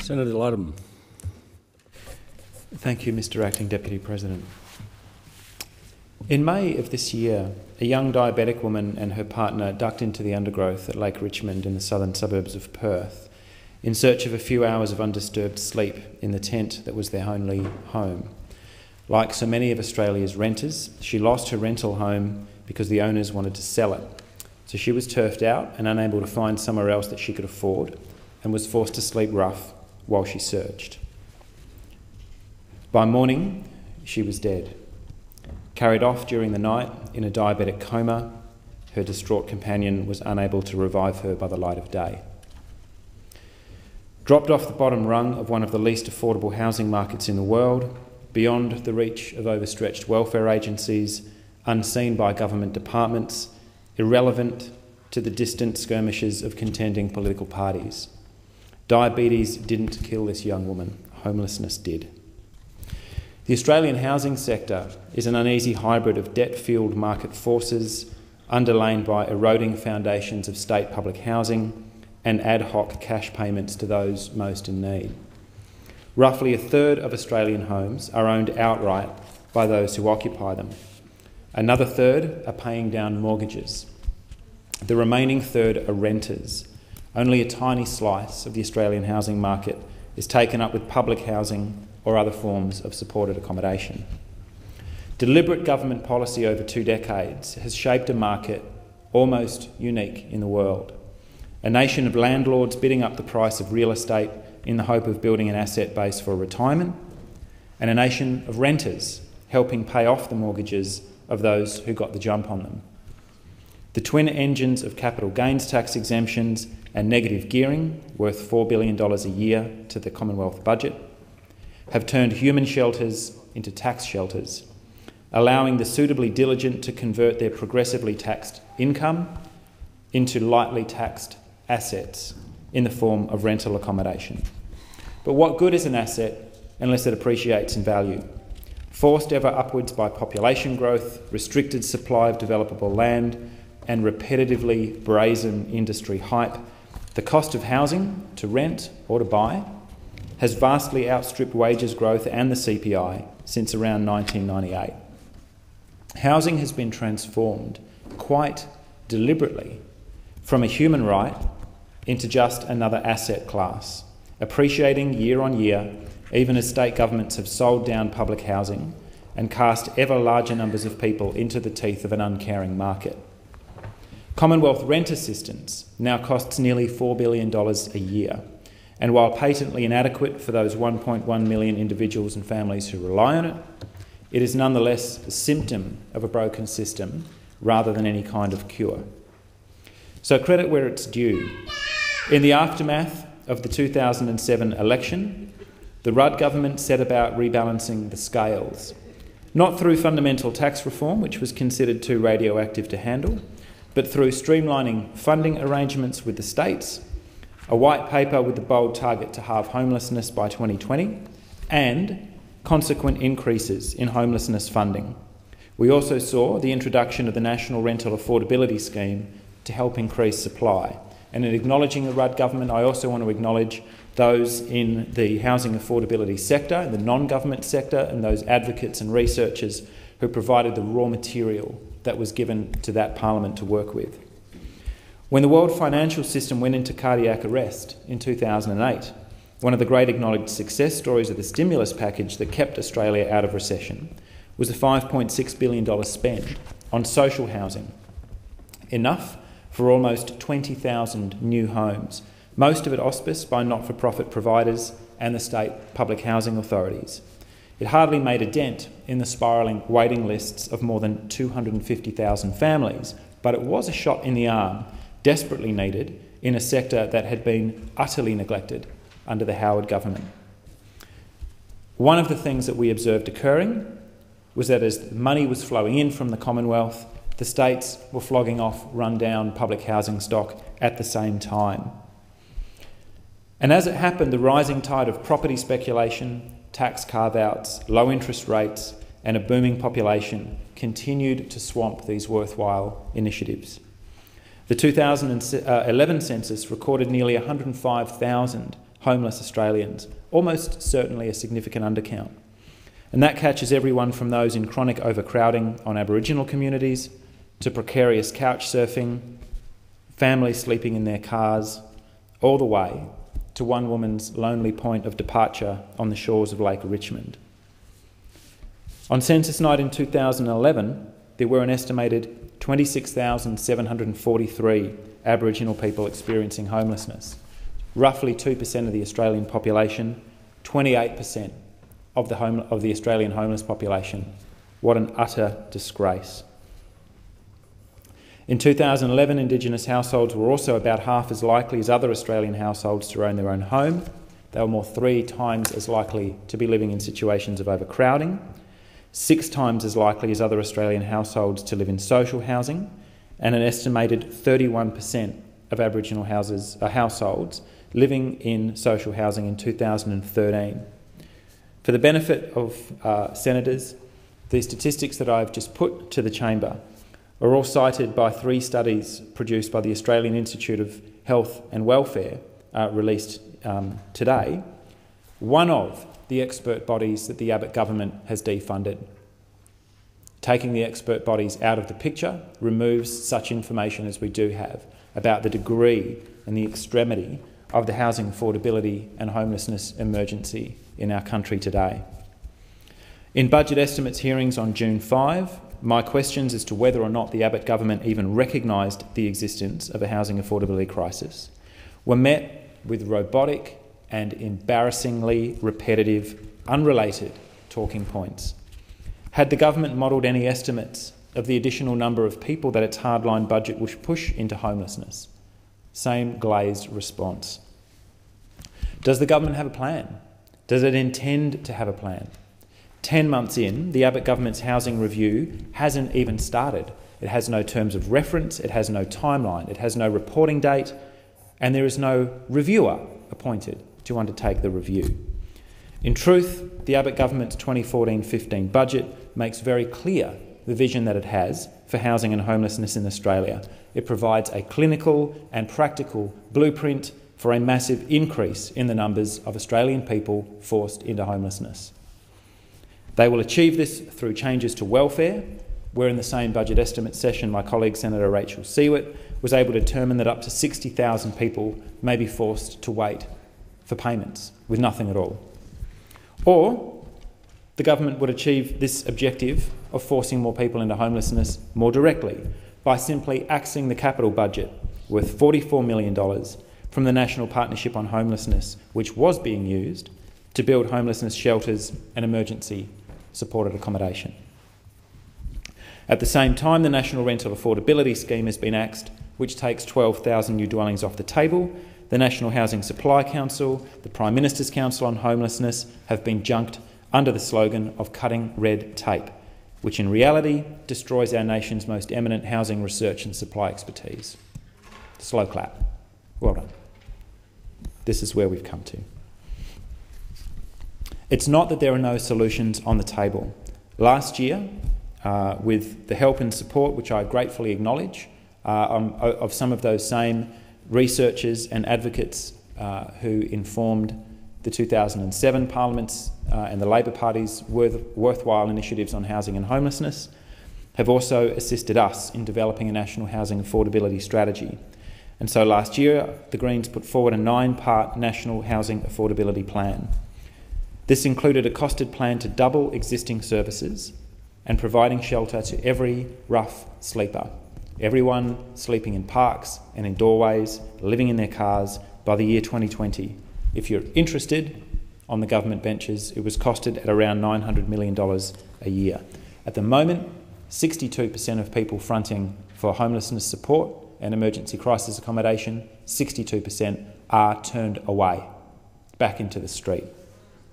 Senator Ludham. Thank you, Mr. Acting Deputy President. In May of this year, a young diabetic woman and her partner ducked into the undergrowth at Lake Richmond in the southern suburbs of Perth in search of a few hours of undisturbed sleep in the tent that was their only home. Like so many of Australia's renters, she lost her rental home because the owners wanted to sell it. So she was turfed out and unable to find somewhere else that she could afford, and was forced to sleep rough while she searched. By morning, she was dead. Carried off during the night in a diabetic coma, her distraught companion was unable to revive her by the light of day. Dropped off the bottom rung of one of the least affordable housing markets in the world, beyond the reach of overstretched welfare agencies, unseen by government departments, irrelevant to the distant skirmishes of contending political parties. Diabetes didn't kill this young woman, homelessness did. The Australian housing sector is an uneasy hybrid of debt-fuelled market forces, underlain by eroding foundations of state public housing and ad hoc cash payments to those most in need. Roughly a third of Australian homes are owned outright by those who occupy them. Another third are paying down mortgages. The remaining third are renters. Only a tiny slice of the Australian housing market is taken up with public housing or other forms of supported accommodation. Deliberate government policy over 2 decades has shaped a market almost unique in the world. A nation of landlords bidding up the price of real estate in the hope of building an asset base for retirement, and a nation of renters helping pay off the mortgages of those who got the jump on them. The twin engines of capital gains tax exemptions and negative gearing, worth $4 billion a year to the Commonwealth budget, have turned human shelters into tax shelters, allowing the suitably diligent to convert their progressively taxed income into lightly taxed assets in the form of rental accommodation. But what good is an asset unless it appreciates in value? Forced ever upwards by population growth, restricted supply of developable land, and repetitively brazen industry hype, the cost of housing, to rent or to buy, has vastly outstripped wages growth and the CPI since around 1998. Housing has been transformed quite deliberately from a human right into just another asset class, appreciating year on year, even as state governments have sold down public housing and cast ever larger numbers of people into the teeth of an uncaring market. Commonwealth rent assistance now costs nearly $4 billion a year, and while patently inadequate for those 1.1 million individuals and families who rely on it, it is nonetheless a symptom of a broken system rather than any kind of cure. So credit where it's due. In the aftermath of the 2007 election, the Rudd government set about rebalancing the scales, not through fundamental tax reform, which was considered too radioactive to handle, but through streamlining funding arrangements with the states, a white paper with the bold target to halve homelessness by 2020, and consequent increases in homelessness funding. We also saw the introduction of the National Rental Affordability Scheme to help increase supply. And in acknowledging the Rudd government, I also want to acknowledge those in the housing affordability sector, in the non-government sector, and those advocates and researchers who provided the raw material that was given to that parliament to work with. When the world financial system went into cardiac arrest in 2008, one of the great acknowledged success stories of the stimulus package that kept Australia out of recession was a $5.6 billion spend on social housing, enough for almost 20,000 new homes, most of it auspiced by not-for-profit providers and the state public housing authorities. It hardly made a dent in the spiralling waiting lists of more than 250,000 families, but it was a shot in the arm, desperately needed, in a sector that had been utterly neglected under the Howard government. One of the things that we observed occurring was that as money was flowing in from the Commonwealth, the states were flogging off run-down public housing stock at the same time. And as it happened, the rising tide of property speculation, tax carve-outs, low interest rates, and a booming population continued to swamp these worthwhile initiatives. The 2011 census recorded nearly 105,000 homeless Australians, almost certainly a significant undercount. And that catches everyone from those in chronic overcrowding on Aboriginal communities to precarious couch surfing, families sleeping in their cars, all the way to one woman's lonely point of departure on the shores of Lake Richmond. On census night in 2011, there were an estimated 26,743 Aboriginal people experiencing homelessness, roughly 2% of the Australian population, 28% of the Australian homeless population. What an utter disgrace. In 2011, Indigenous households were also about half as likely as other Australian households to own their own home. They were more 3 times as likely to be living in situations of overcrowding, 6 times as likely as other Australian households to live in social housing, and an estimated 31% of Aboriginal households living in social housing in 2013. For the benefit of senators, the statistics that I've just put to the chamber are all cited by 3 studies produced by the Australian Institute of Health and Welfare, released today, one of the expert bodies that the Abbott government has defunded. Taking the expert bodies out of the picture removes such information as we do have about the degree and the extremity of the housing affordability and homelessness emergency in our country today. In budget estimates hearings on June 5, my questions as to whether or not the Abbott government even recognised the existence of a housing affordability crisis were met with robotic and embarrassingly repetitive, unrelated talking points. Had the government modelled any estimates of the additional number of people that its hardline budget would push into homelessness? Same glazed response. Does the government have a plan? Does it intend to have a plan? 10 months in, the Abbott government's housing review hasn't even started. It has no terms of reference, it has no timeline, it has no reporting date, and there is no reviewer appointed to undertake the review. In truth, the Abbott government's 2014-15 budget makes very clear the vision that it has for housing and homelessness in Australia. It provides a clinical and practical blueprint for a massive increase in the numbers of Australian people forced into homelessness. They will achieve this through changes to welfare, where in the same budget estimate session my colleague Senator Rachel Siewert was able to determine that up to 60,000 people may be forced to wait for payments with nothing at all. Or the government would achieve this objective of forcing more people into homelessness more directly by simply axing the capital budget worth $44 million from the National Partnership on Homelessness, which was being used to build homelessness shelters and emergency supported accommodation. At the same time, the National Rental Affordability Scheme has been axed, which takes 12,000 new dwellings off the table. The National Housing Supply Council, the Prime Minister's Council on Homelessness have been junked under the slogan of cutting red tape, which in reality destroys our nation's most eminent housing research and supply expertise. Slow clap. Well done. This is where we've come to. It's not that there are no solutions on the table. Last year, with the help and support, which I gratefully acknowledge, of some of those same researchers and advocates who informed the 2007 Parliament's and the Labor Party's worthwhile initiatives on housing and homelessness, have also assisted us in developing a national housing affordability strategy. And so last year, the Greens put forward a 9-part national housing affordability plan. This included a costed plan to double existing services and providing shelter to every rough sleeper, everyone sleeping in parks and in doorways, living in their cars by the year 2020. If you're interested, on the government benches, it was costed at around $900 million a year. At the moment, 62% of people fronting for homelessness support and emergency crisis accommodation, 62% are turned away, back into the street.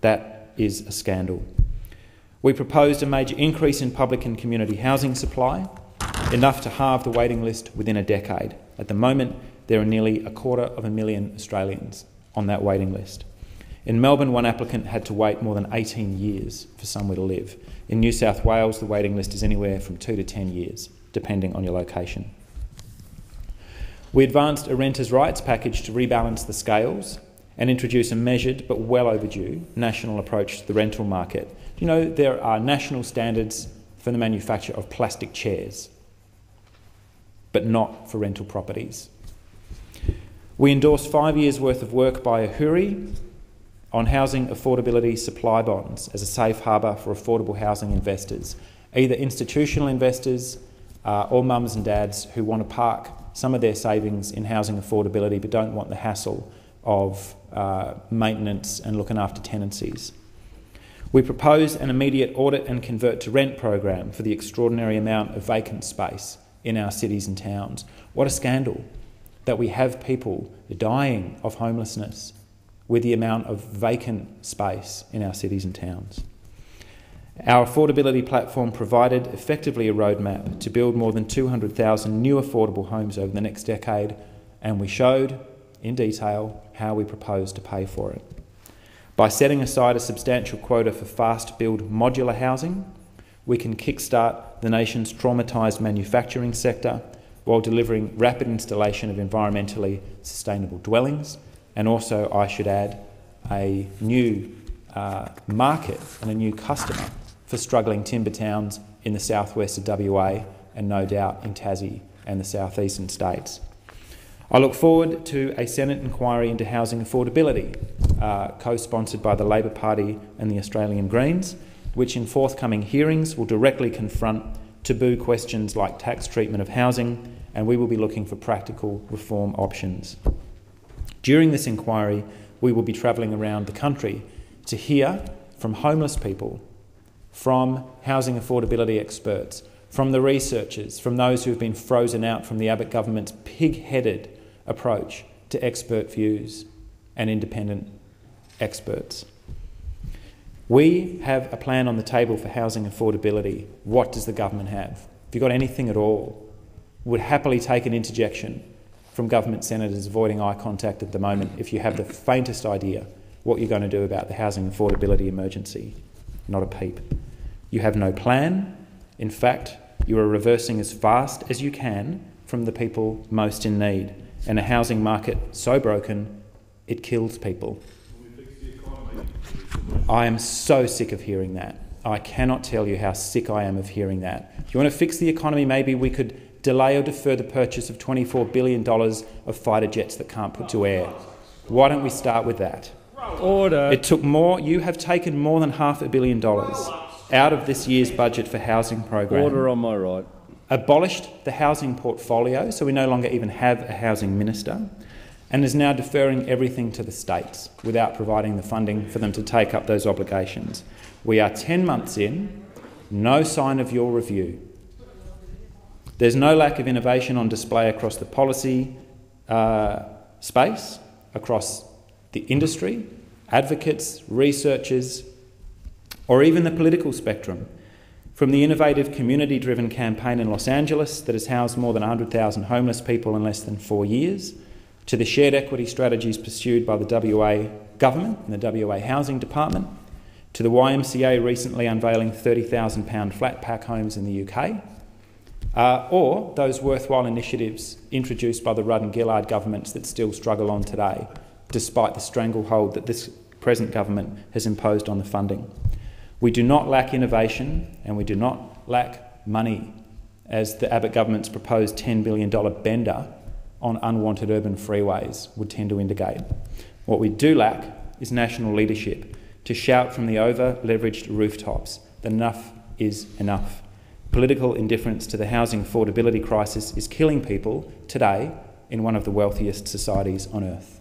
That is a scandal. We proposed a major increase in public and community housing supply, enough to halve the waiting list within a decade. At the moment, there are nearly 250,000 Australians on that waiting list. In Melbourne, one applicant had to wait more than 18 years for somewhere to live. In New South Wales, the waiting list is anywhere from 2 to 10 years, depending on your location. We advanced a renters' rights package to rebalance the scales and introduce a measured but well overdue national approach to the rental market. Do you know there are national standards for the manufacture of plastic chairs, but not for rental properties? We endorse 5 years' worth of work by Ahuri on housing affordability supply bonds as a safe harbour for affordable housing investors, either institutional investors or mums and dads who want to park some of their savings in housing affordability but don't want the hassle of maintenance and looking after tenancies. We propose an immediate audit and convert to rent program for the extraordinary amount of vacant space in our cities and towns. What a scandal that we have people dying of homelessness with the amount of vacant space in our cities and towns. Our affordability platform provided effectively a roadmap to build more than 200,000 new affordable homes over the next decade, and we showed in detail how we propose to pay for it. By setting aside a substantial quota for fast-build modular housing, we can kickstart the nation's traumatised manufacturing sector while delivering rapid installation of environmentally sustainable dwellings, and also, I should add, a new market and a new customer for struggling timber towns in the southwest of WA and no doubt in Tassie and the southeastern states. I look forward to a Senate inquiry into housing affordability, co-sponsored by the Labor Party and the Australian Greens, which in forthcoming hearings will directly confront taboo questions like tax treatment of housing, and we will be looking for practical reform options. During this inquiry, we will be travelling around the country to hear from homeless people, from housing affordability experts, from the researchers, from those who have been frozen out from the Abbott government's pig-headed approach to expert views and independent experts. We have a plan on the table for housing affordability. What does the government have? Have you got anything at all? Would happily take an interjection from government senators avoiding eye contact at the moment if you have the faintest idea what you're going to do about the housing affordability emergency. Not a peep. You have no plan. In fact, you are reversing as fast as you can from the people most in need, and a housing market so broken it kills people. I am so sick of hearing that. I cannot tell you how sick I am of hearing that. If you want to fix the economy, maybe we could delay or defer the purchase of $24 billion of fighter jets that can't put to air. Why don't we start with that? Order. It took more. You have taken more than $500 million out of this year's budget for housing program. Order on my right. Abolished the housing portfolio, so we no longer even have a housing minister, and is now deferring everything to the states without providing the funding for them to take up those obligations. We are 10 months in, no sign of your review. There's no lack of innovation on display across the policy space, across the industry, advocates, researchers, or even the political spectrum. From the innovative community-driven campaign in Los Angeles that has housed more than 100,000 homeless people in less than 4 years, to the shared equity strategies pursued by the WA government and the WA Housing Department, to the YMCA recently unveiling £30,000 flat pack homes in the UK, or those worthwhile initiatives introduced by the Rudd and Gillard governments that still struggle on today, despite the stranglehold that this present government has imposed on the funding. We do not lack innovation and we do not lack money, as the Abbott government's proposed $10 billion bender on unwanted urban freeways would tend to indicate. What we do lack is national leadership to shout from the over-leveraged rooftops that enough is enough. Political indifference to the housing affordability crisis is killing people today in one of the wealthiest societies on earth.